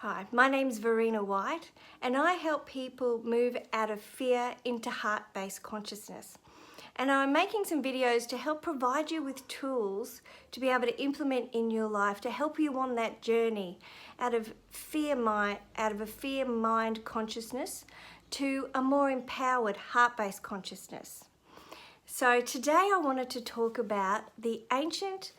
Hi, my name's Verena White and I help people move out of fear into heart-based consciousness. And I'm making some videos to help provide you with tools to be able to implement in your life to help you on that journey out of a fear mind consciousness to a more empowered heart-based consciousness. So today I wanted to talk about the ancient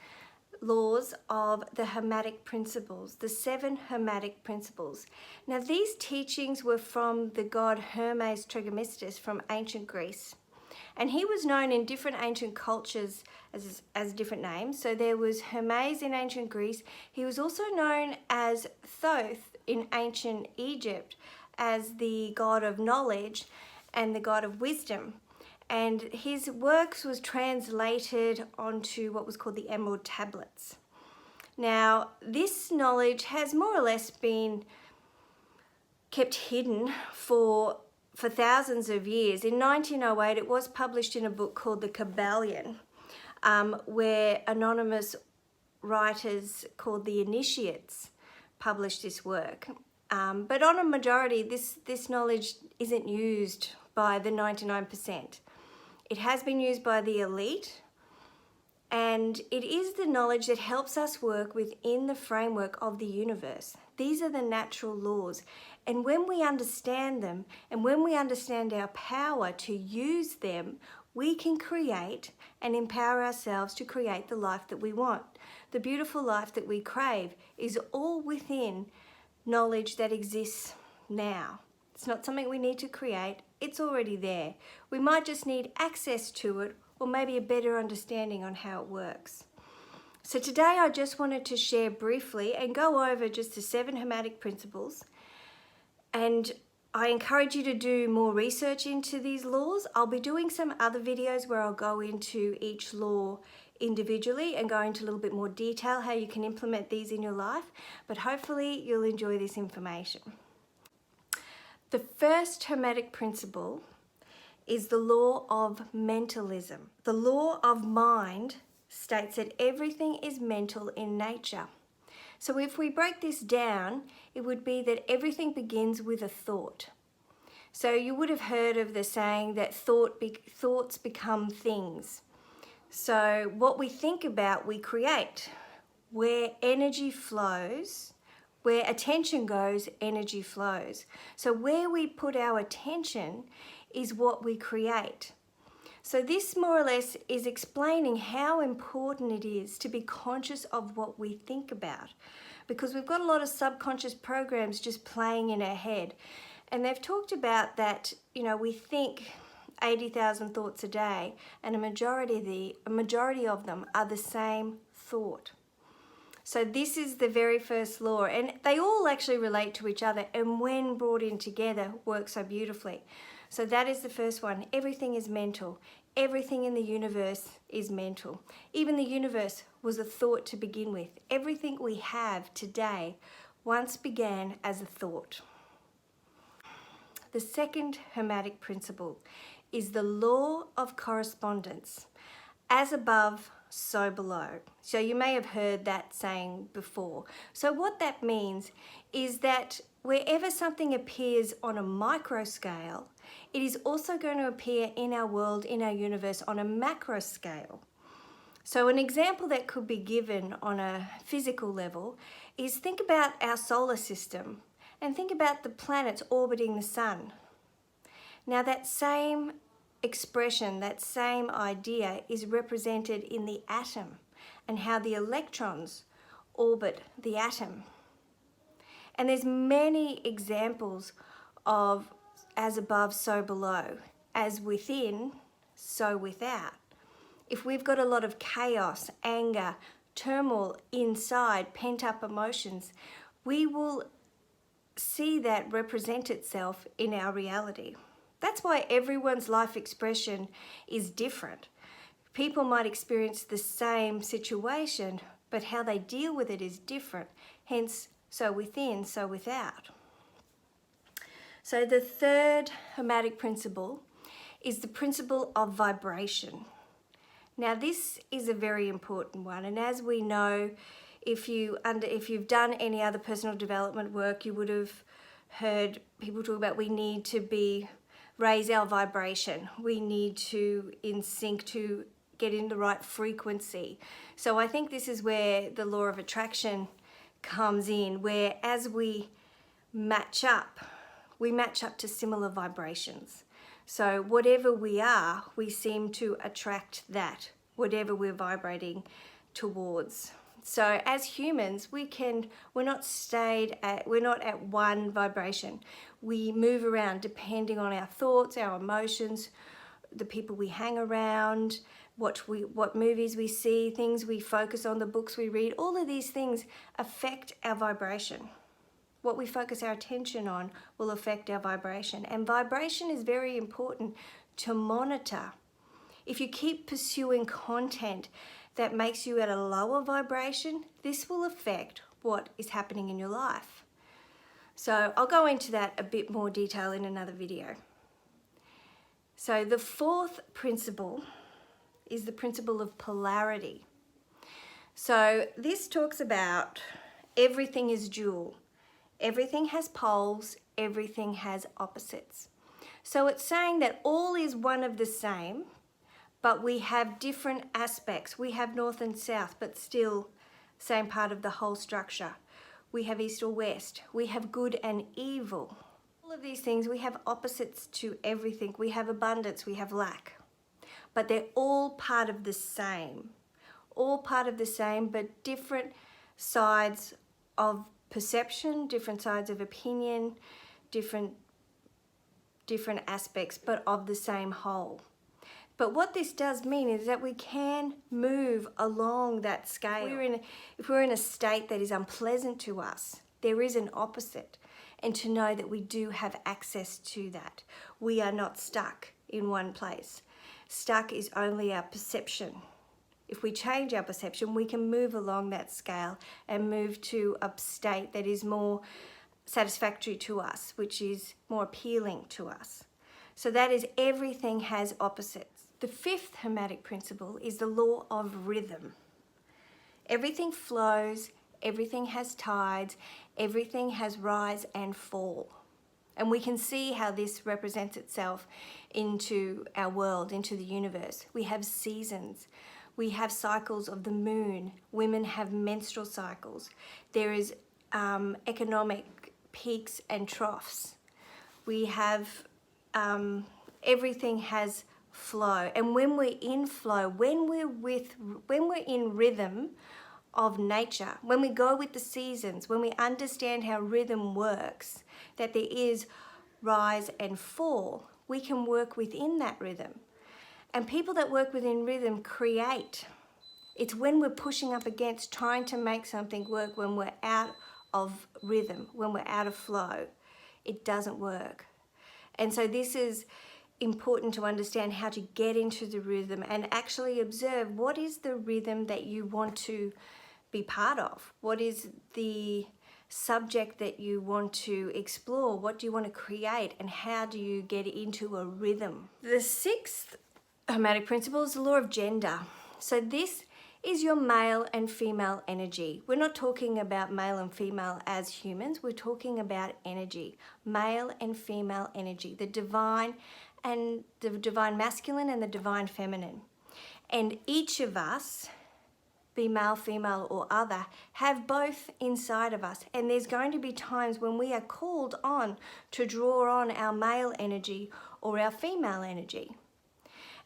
laws of the Hermetic Principles, the 7 Hermetic Principles. Now these teachings were from the god Hermes Trismegistus from ancient Greece. And he was known in different ancient cultures as different names. So there was Hermes in ancient Greece. He was also known as Thoth in ancient Egypt as the god of knowledge and the god of wisdom. And his works was translated onto what was called the Emerald Tablets. Now, this knowledge has more or less been kept hidden for thousands of years. In 1908, it was published in a book called the Kybalion, where anonymous writers called the Initiates published this work. But on a majority, this knowledge isn't used by the 99%. It has been used by the elite, and it is the knowledge that helps us work within the framework of the universe. These are the natural laws, and when we understand them, and when we understand our power to use them, we can create and empower ourselves to create the life that we want. The beautiful life that we crave is all within knowledge that exists now. It's not something we need to create, it's already there. We might just need access to it or maybe a better understanding on how it works. So today I just wanted to share briefly and go over just the 7 Hermetic Principles, and I encourage you to do more research into these laws. I'll be doing some other videos where I'll go into each law individually and go into a little bit more detail how you can implement these in your life, but hopefully you'll enjoy this information. The first Hermetic principle is the law of mentalism. The law of mind states that everything is mental in nature. So if we break this down, it would be that everything begins with a thought. So you would have heard of the saying that thoughts become things. So what we think about, we create. Where energy flows, where attention goes, energy flows. So where we put our attention is what we create. So this more or less is explaining how important it is to be conscious of what we think about, because we've got a lot of subconscious programs just playing in our head. And they've talked about that, we think 80,000 thoughts a day, and a majority of them are the same thought. So this is the very first law, and they all actually relate to each other, and when brought in together work so beautifully. So that is the first one. Everything is mental. Everything in the universe is mental. Even the universe was a thought to begin with. Everything we have today once began as a thought. The second Hermetic principle is the law of correspondence. As above, so below. So you may have heard that saying before. So what that means is that wherever something appears on a micro scale, it is also going to appear in our world, in our universe, on a macro scale. So an example that could be given on a physical level is think about our solar system and think about the planets orbiting the sun. Now that same expression, that same idea is represented in the atom and how the electrons orbit the atom. And there's many examples of as above, so below, as within, so without. If we've got a lot of chaos, anger, turmoil inside, pent-up emotions, we will see that represent itself in our reality. That's why everyone's life expression is different. People might experience the same situation, but how they deal with it is different. Hence, so within, so without. So the third Hermetic principle is the principle of vibration. Now this is a very important one, and as we know, If you've done any other personal development work, you would have heard people talk about we need to raise our vibration. We need to in sync to get in the right frequency. So I think this is where the law of attraction comes in, where as we match up to similar vibrations. So whatever we are, we seem to attract that, whatever we're vibrating towards. So as humans, we're not at one vibration. We move around depending on our thoughts, our emotions, the people we hang around, what movies we see, things we focus on, the books we read. All of these things affect our vibration. What we focus our attention on will affect our vibration. And vibration is very important to monitor. If you keep pursuing content that makes you at a lower vibration, this will affect what is happening in your life. So I'll go into that a bit more detail in another video. So the fourth principle is the principle of polarity. So this talks about everything is dual. Everything has poles, everything has opposites. So it's saying that all is one of the same, but we have different aspects. We have north and south, but still same part of the whole structure. We have east or west. We have good and evil. All of these things, we have opposites to everything. We have abundance, we have lack. But they're all part of the same. All part of the same, but different sides of perception, different sides of opinion, different aspects, but of the same whole. But what this does mean is that we can move along that scale. If we're in a state that is unpleasant to us, there is an opposite. And to know that we do have access to that. We are not stuck in one place. Stuck is only our perception. If we change our perception, we can move along that scale and move to a state that is more satisfactory to us, which is more appealing to us. So that is everything has opposites. The fifth Hermetic principle is the law of rhythm. Everything flows, everything has tides, everything has rise and fall. And we can see how this represents itself into our world, into the universe. We have seasons. We have cycles of the moon. Women have menstrual cycles. There is economic peaks and troughs. We have, everything has flow. And when we're in flow, when we're in rhythm of nature, when we go with the seasons, when we understand how rhythm works, that there is rise and fall, we can work within that rhythm. And people that work within rhythm create. It's when we're pushing up against trying to make something work, when we're out of rhythm, when we're out of flow, it doesn't work. And so this is important to understand how to get into the rhythm and actually observe what is the rhythm that you want to be part of. What is the subject that you want to explore? What do you want to create? And how do you get into a rhythm? The sixth Hermetic principle is the law of gender. So this is your male and female energy. We're not talking about male and female as humans. We're talking about energy, male and female energy, the divine masculine and the divine feminine. And each of us, be male, female, or other, have both inside of us. And there's going to be times when we are called on to draw on our male energy or our female energy.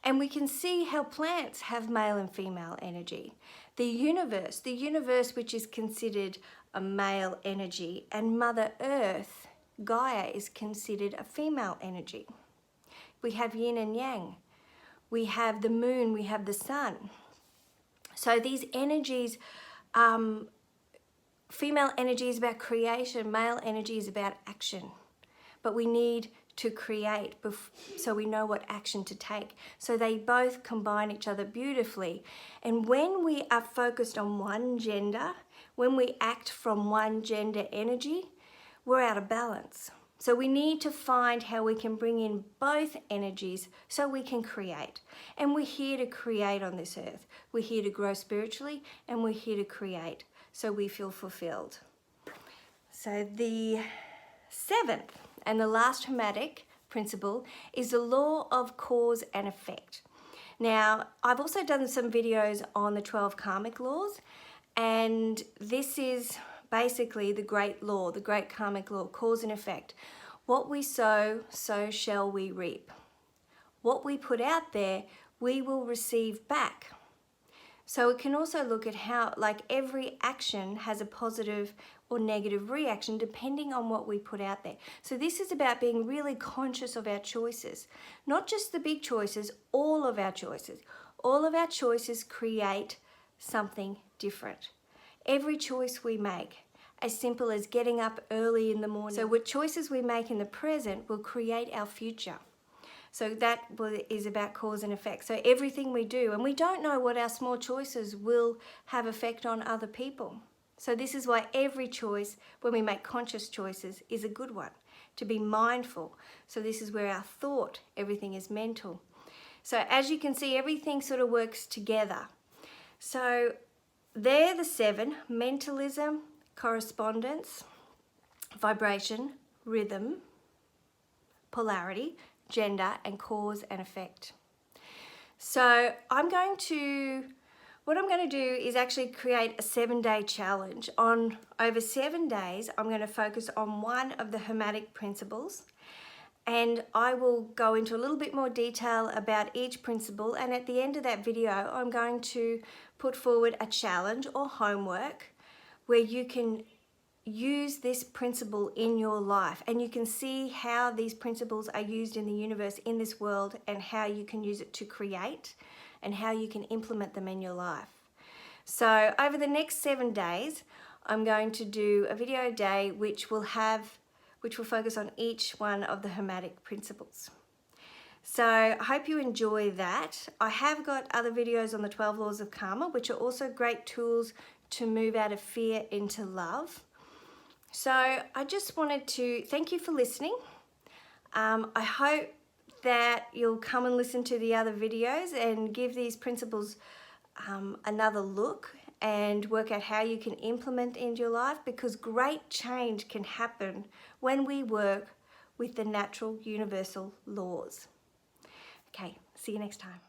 And we can see how plants have male and female energy. The universe which is considered a male energy, and Mother Earth, Gaia, is considered a female energy. We have yin and yang. We have the moon, we have the sun. So these energies, female energy is about creation, male energy is about action. But we need to create so we know what action to take. So they both combine each other beautifully. And when we are focused on one gender, when we act from one gender energy, we're out of balance. So we need to find how we can bring in both energies so we can create. And we're here to create on this earth. We're here to grow spiritually and we're here to create. so we feel fulfilled. So the seventh and the last Hermetic principle is the law of cause and effect. Now, I've also done some videos on the 12 karmic laws, and this is basically the great law, the great karmic law, cause and effect. What we sow, so shall we reap. What we put out there, we will receive back. So it can also look at how, like, every action has a positive or negative reaction depending on what we put out there. So this is about being really conscious of our choices, not just the big choices, all of our choices. All of our choices create something different. Every choice we make, as simple as getting up early in the morning. So what choices we make in the present will create our future. So that is about cause and effect. So everything we do, and we don't know what our small choices will have effect on other people. So this is why every choice, when we make conscious choices, is a good one, to be mindful. So this is where our thought, everything is mental. So as you can see, everything sort of works together. So they're the seven: mentalism, correspondence, vibration, rhythm, polarity, gender, and cause and effect. So what I'm going to do is actually create a 7-day challenge. Over 7 days, I'm going to focus on one of the Hermetic principles, and I will go into a little bit more detail about each principle, and at the end of that video, I'm going to put forward a challenge or homework where you can use this principle in your life, and you can see how these principles are used in the universe, in this world, and how you can use it to create and how you can implement them in your life. So over the next 7 days, I'm going to do a video a day which will focus on each one of the Hermetic principles. So I hope you enjoy that. I have got other videos on the 12 laws of karma, which are also great tools to move out of fear into love. So I just wanted to thank you for listening. I hope that you'll come and listen to the other videos and give these principles another look and work out how you can implement into your life, because great change can happen when we work with the natural universal laws. Okay, see you next time.